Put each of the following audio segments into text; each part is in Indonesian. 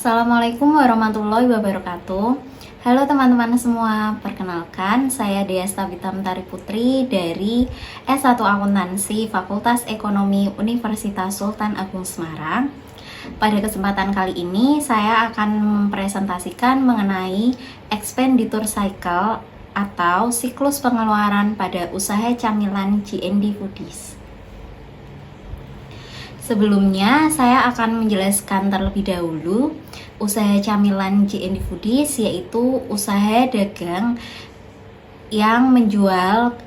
Assalamualaikum warahmatullahi wabarakatuh. Halo teman-teman semua, perkenalkan saya Desta Mentari Putri dari S1 Akuntansi Fakultas Ekonomi Universitas Sultan Agung Semarang. Pada kesempatan kali ini saya akan mempresentasikan mengenai expenditure cycle atau siklus pengeluaran pada usaha camilan G&D Foodies. Sebelumnya, saya akan menjelaskan terlebih dahulu usaha camilan G&D Foodies, yaitu usaha dagang yang menjual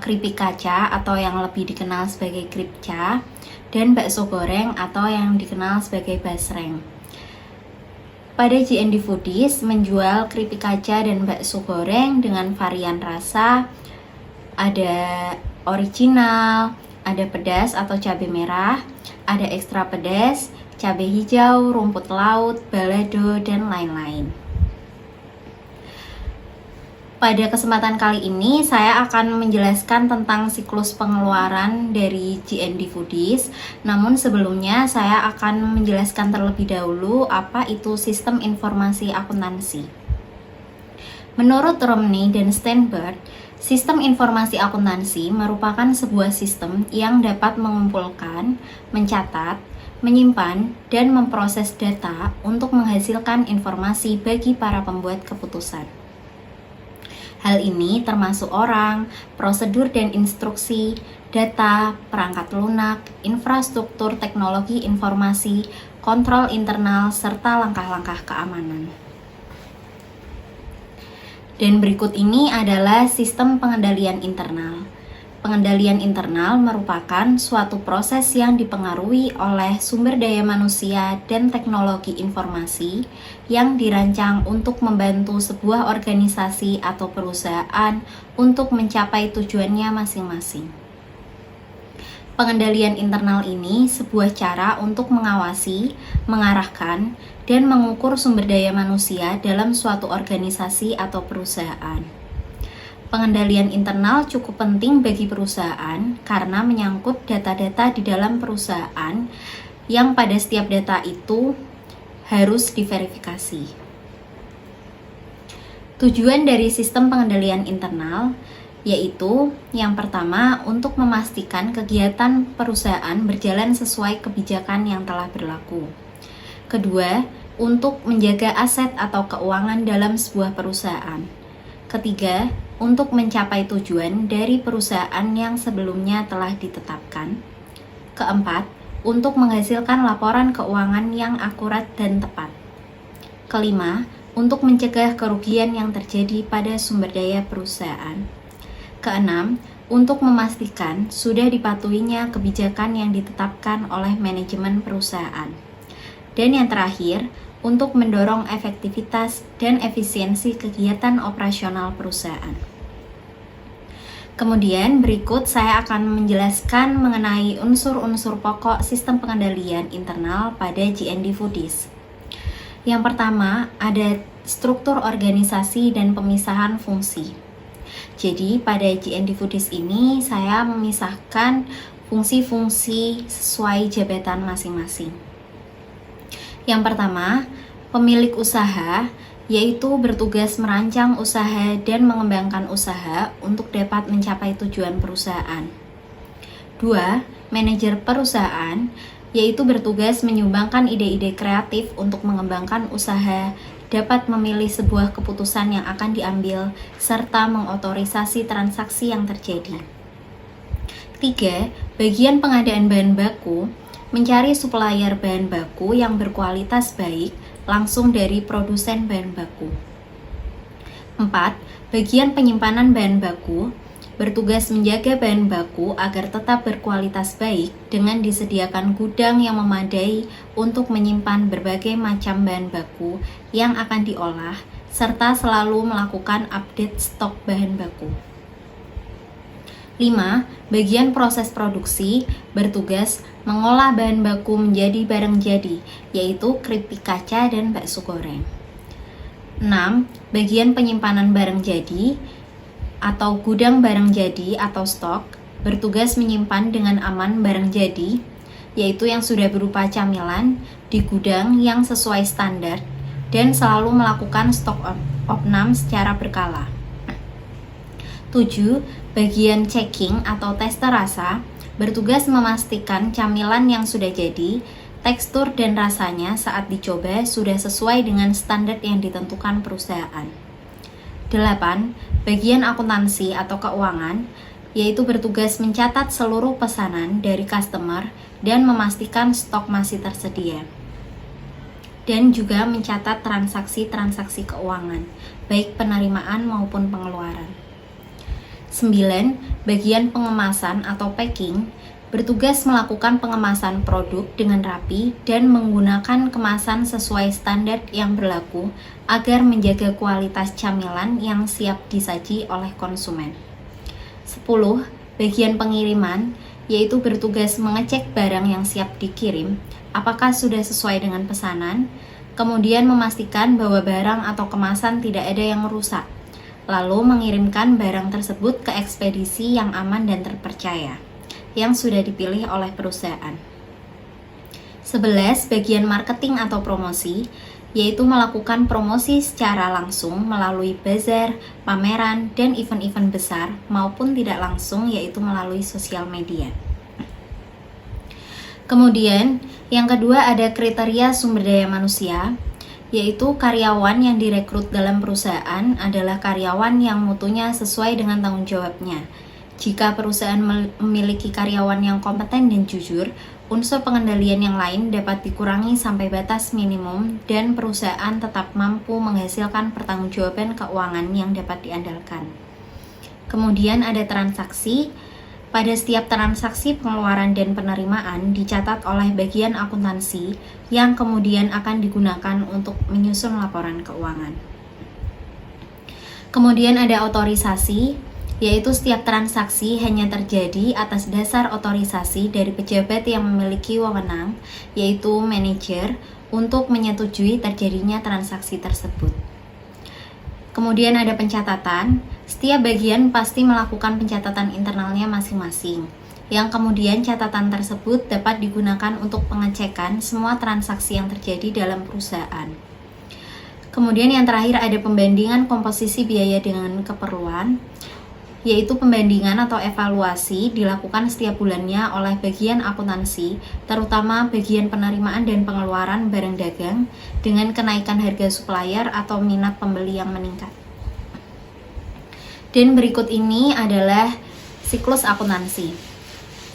keripik kaca atau yang lebih dikenal sebagai kripca dan bakso goreng atau yang dikenal sebagai basreng. Pada G&D Foodies menjual keripik kaca dan bakso goreng dengan varian rasa, ada original, ada pedas atau cabai merah, ada ekstra pedas, cabai hijau, rumput laut, balado, dan lain-lain. Pada kesempatan kali ini saya akan menjelaskan tentang siklus pengeluaran dari G&D Foodies. Namun sebelumnya saya akan menjelaskan terlebih dahulu apa itu sistem informasi akuntansi. Menurut Romney dan Steinberg, sistem informasi akuntansi merupakan sebuah sistem yang dapat mengumpulkan, mencatat, menyimpan, dan memproses data untuk menghasilkan informasi bagi para pembuat keputusan. Hal ini termasuk orang, prosedur dan instruksi, data, perangkat lunak, infrastruktur teknologi informasi, kontrol internal, serta langkah-langkah keamanan. Dan berikut ini adalah sistem pengendalian internal. Pengendalian internal merupakan suatu proses yang dipengaruhi oleh sumber daya manusia dan teknologi informasi yang dirancang untuk membantu sebuah organisasi atau perusahaan untuk mencapai tujuannya masing-masing. Pengendalian internal ini sebuah cara untuk mengawasi, mengarahkan, dan mengukur sumber daya manusia dalam suatu organisasi atau perusahaan. Pengendalian internal cukup penting bagi perusahaan karena menyangkut data-data di dalam perusahaan yang pada setiap data itu harus diverifikasi. Tujuan dari sistem pengendalian internal yaitu yang pertama untuk memastikan kegiatan perusahaan berjalan sesuai kebijakan yang telah berlaku. Kedua, untuk menjaga aset atau keuangan dalam sebuah perusahaan. Ketiga, untuk mencapai tujuan dari perusahaan yang sebelumnya telah ditetapkan. Keempat, untuk menghasilkan laporan keuangan yang akurat dan tepat. Kelima, untuk mencegah kerugian yang terjadi pada sumber daya perusahaan. Keenam, untuk memastikan sudah dipatuhinya kebijakan yang ditetapkan oleh manajemen perusahaan. Dan yang terakhir, untuk mendorong efektivitas dan efisiensi kegiatan operasional perusahaan. Kemudian berikut saya akan menjelaskan mengenai unsur-unsur pokok sistem pengendalian internal pada G&D Foodies. Yang pertama, ada struktur organisasi dan pemisahan fungsi. Jadi pada G&D Foodies ini saya memisahkan fungsi-fungsi sesuai jabatan masing-masing. Yang pertama, pemilik usaha yaitu bertugas merancang usaha dan mengembangkan usaha untuk dapat mencapai tujuan perusahaan. 2. Manajer perusahaan yaitu bertugas menyumbangkan ide-ide kreatif untuk mengembangkan usaha, dapat memilih sebuah keputusan yang akan diambil, serta mengotorisasi transaksi yang terjadi. 3. Bagian pengadaan bahan baku, mencari supplier bahan baku yang berkualitas baik langsung dari produsen bahan baku. 4. Bagian penyimpanan bahan baku, bertugas menjaga bahan baku agar tetap berkualitas baik dengan disediakan gudang yang memadai untuk menyimpan berbagai macam bahan baku yang akan diolah, serta selalu melakukan update stok bahan baku. 5. Bagian proses produksi bertugas mengolah bahan baku menjadi barang jadi, yaitu keripik kaca dan bakso goreng. 6. Bagian penyimpanan barang jadi atau gudang barang jadi atau stok bertugas menyimpan dengan aman barang jadi yaitu yang sudah berupa camilan di gudang yang sesuai standar dan selalu melakukan stok opnam secara berkala. 7. Bagian checking atau tester rasa bertugas memastikan camilan yang sudah jadi, tekstur dan rasanya saat dicoba sudah sesuai dengan standar yang ditentukan perusahaan. 8. Bagian akuntansi atau keuangan, yaitu bertugas mencatat seluruh pesanan dari customer dan memastikan stok masih tersedia. Dan juga mencatat transaksi-transaksi keuangan, baik penerimaan maupun pengeluaran. 9. Bagian pengemasan atau packing bertugas melakukan pengemasan produk dengan rapi dan menggunakan kemasan sesuai standar yang berlaku agar menjaga kualitas camilan yang siap disaji oleh konsumen. 10. Bagian pengiriman, yaitu bertugas mengecek barang yang siap dikirim apakah sudah sesuai dengan pesanan, kemudian memastikan bahwa barang atau kemasan tidak ada yang rusak, lalu mengirimkan barang tersebut ke ekspedisi yang aman dan terpercaya, yang sudah dipilih oleh perusahaan. 11. Bagian marketing atau promosi, yaitu melakukan promosi secara langsung melalui bazar, pameran, dan event-event besar maupun tidak langsung, yaitu melalui sosial media. Kemudian, yang kedua ada kriteria sumber daya manusia, yaitu karyawan yang direkrut dalam perusahaan adalah karyawan yang mutunya sesuai dengan tanggung jawabnya. Jika perusahaan memiliki karyawan yang kompeten dan jujur, unsur pengendalian yang lain dapat dikurangi sampai batas minimum dan perusahaan tetap mampu menghasilkan pertanggungjawaban keuangan yang dapat diandalkan. Kemudian ada transaksi. Pada setiap transaksi pengeluaran dan penerimaan dicatat oleh bagian akuntansi yang kemudian akan digunakan untuk menyusun laporan keuangan. Kemudian ada otorisasi, yaitu setiap transaksi hanya terjadi atas dasar otorisasi dari pejabat yang memiliki wewenang, yaitu manajer, untuk menyetujui terjadinya transaksi tersebut. Kemudian ada pencatatan. Setiap bagian pasti melakukan pencatatan internalnya masing-masing, yang kemudian catatan tersebut dapat digunakan untuk pengecekan semua transaksi yang terjadi dalam perusahaan. Kemudian yang terakhir ada pembandingan komposisi biaya dengan keperluan, yaitu pembandingan atau evaluasi dilakukan setiap bulannya oleh bagian akuntansi, terutama bagian penerimaan dan pengeluaran barang dagang dengan kenaikan harga supplier atau minat pembeli yang meningkat. Dan berikut ini adalah siklus akuntansi.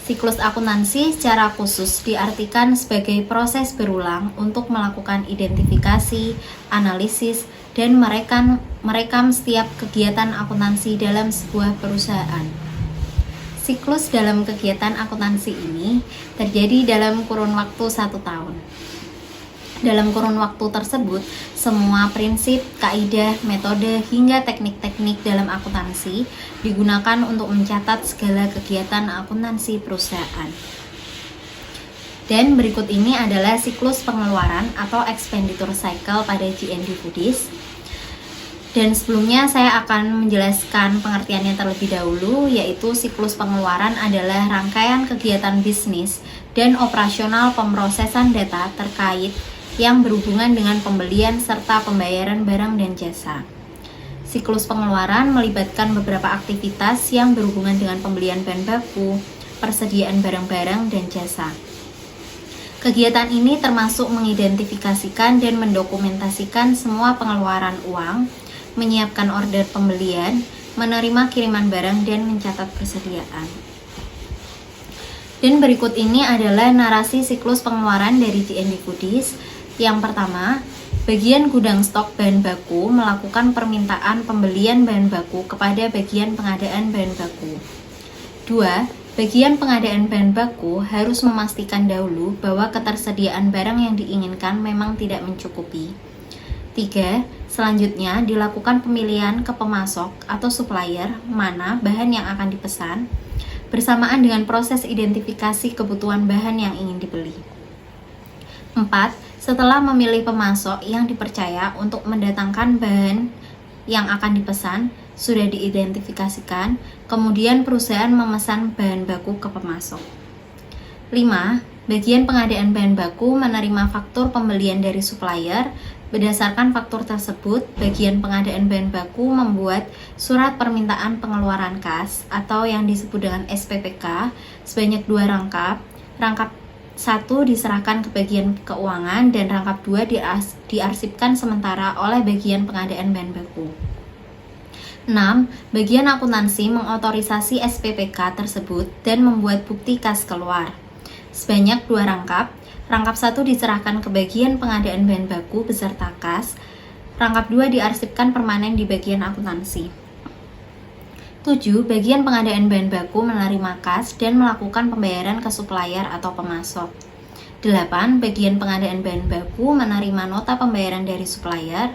Siklus akuntansi secara khusus diartikan sebagai proses berulang untuk melakukan identifikasi, analisis, dan merekam setiap kegiatan akuntansi dalam sebuah perusahaan. Siklus dalam kegiatan akuntansi ini terjadi dalam kurun waktu 1 tahun. Dalam kurun waktu tersebut, semua prinsip, kaidah, metode, hingga teknik-teknik dalam akuntansi digunakan untuk mencatat segala kegiatan akuntansi perusahaan. Dan berikut ini adalah siklus pengeluaran atau expenditure cycle pada G&D Foodies. Dan sebelumnya saya akan menjelaskan pengertiannya terlebih dahulu, yaitu siklus pengeluaran adalah rangkaian kegiatan bisnis dan operasional pemrosesan data terkait yang berhubungan dengan pembelian serta pembayaran barang dan jasa. Siklus pengeluaran melibatkan beberapa aktivitas yang berhubungan dengan pembelian bahan baku, persediaan barang-barang, dan jasa. Kegiatan ini termasuk mengidentifikasikan dan mendokumentasikan semua pengeluaran uang, menyiapkan order pembelian, menerima kiriman barang, dan mencatat persediaan. Dan berikut ini adalah narasi siklus pengeluaran dari G&D Foodies. Yang pertama, bagian gudang stok bahan baku melakukan permintaan pembelian bahan baku kepada bagian pengadaan bahan baku. 2. Bagian pengadaan bahan baku harus memastikan dahulu bahwa ketersediaan barang yang diinginkan memang tidak mencukupi. 3. Selanjutnya, dilakukan pemilihan ke pemasok atau supplier mana bahan yang akan dipesan, bersamaan dengan proses identifikasi kebutuhan bahan yang ingin dibeli. 4. Setelah memilih pemasok yang dipercaya untuk mendatangkan bahan yang akan dipesan, sudah diidentifikasikan, kemudian perusahaan memesan bahan baku ke pemasok. 5. Bagian pengadaan bahan baku menerima faktur pembelian dari supplier. Berdasarkan faktur tersebut, bagian pengadaan bahan baku membuat surat permintaan pengeluaran kas atau yang disebut dengan SPPK sebanyak 2 rangkap. Rangkap 1 diserahkan ke bagian keuangan dan rangkap 2 diarsipkan sementara oleh bagian pengadaan bahan baku. 6. Bagian akuntansi mengotorisasi SPPK tersebut dan membuat bukti kas keluar. Sebanyak 2 rangkap. Rangkap 1 diserahkan ke bagian pengadaan bahan baku beserta kas. Rangkap 2 diarsipkan permanen di bagian akuntansi. 7. Bagian pengadaan bahan baku menerima kas dan melakukan pembayaran ke supplier atau pemasok. 8. Bagian pengadaan bahan baku menerima nota pembayaran dari supplier.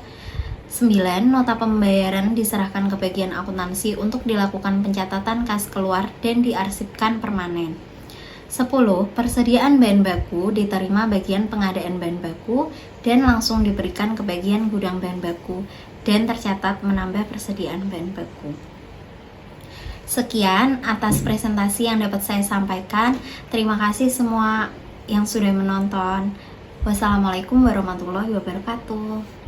9. Nota pembayaran diserahkan ke bagian akuntansi untuk dilakukan pencatatan kas keluar dan diarsipkan permanen. 10. Persediaan bahan baku diterima bagian pengadaan bahan baku dan langsung diberikan ke bagian gudang bahan baku dan tercatat menambah persediaan bahan baku. Sekian atas presentasi yang dapat saya sampaikan. Terima kasih semua yang sudah menonton. Wassalamualaikum warahmatullahi wabarakatuh.